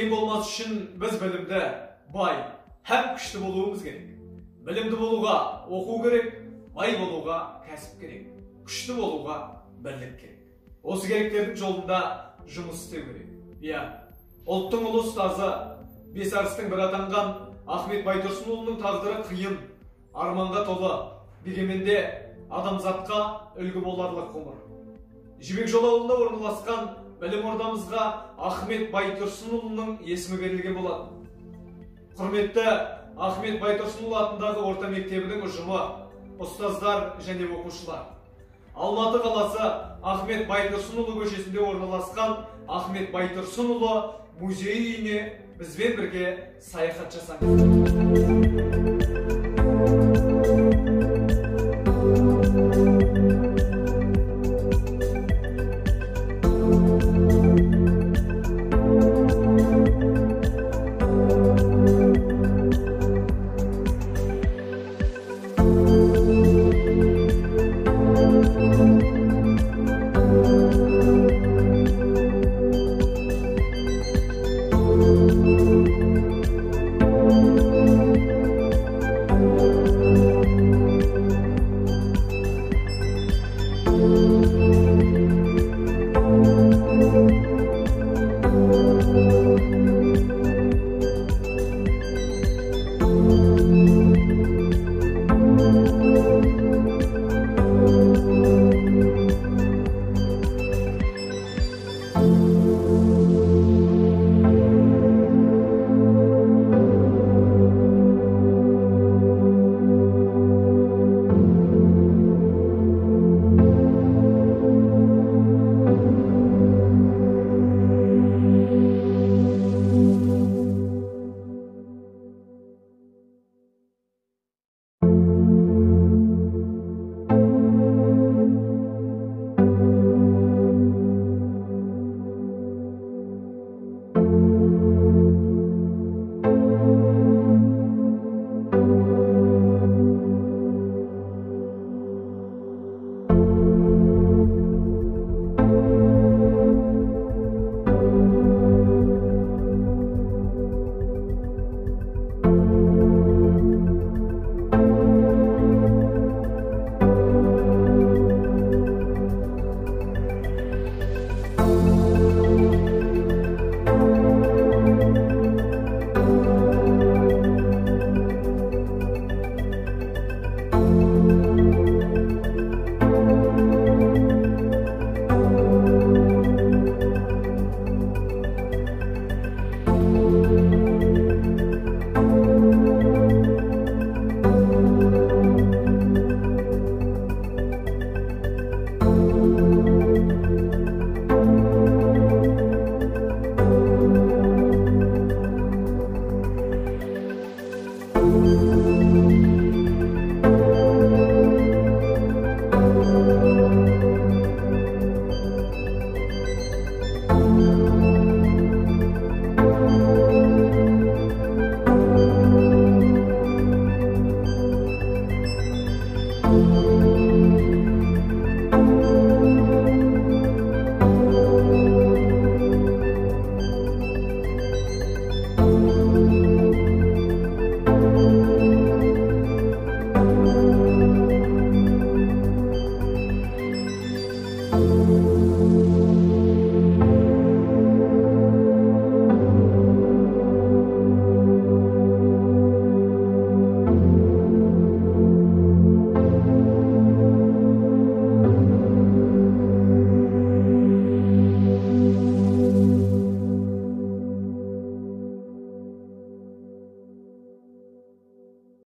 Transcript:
кийин болмас үшін біз білімді, бай, һәм күшті болуымыз керек. Білімді болуға оқу керек, бай болуға кәсіп керек, күшті болуға бірлік керек. Осы керектердің жолында жұмыс істеу керек. Иә, ұлттың ұлы ұстазы, бес арыстың бірі атанған Ахмет Байтұрсынұлының тағдыры қиын, арманға толы, дегенменде адамзатқа үлгі боларлық ғұмыр. Жібек жолы ауылында орналасқан білім ордамызға Ахмет Байтұрсынұлының есімі берілген болатын. Құрметті Ахмет Байтұрсынұлы атындағы орта мектебінің ұжымы, ұстаздар және оқушылар. Алматы қаласы Ахмет Байтұрсынұлы көшесінде орналасқан Ахмет Байтұрсынұлы музей үйіне бізбен бірге саяхат жасаңыз.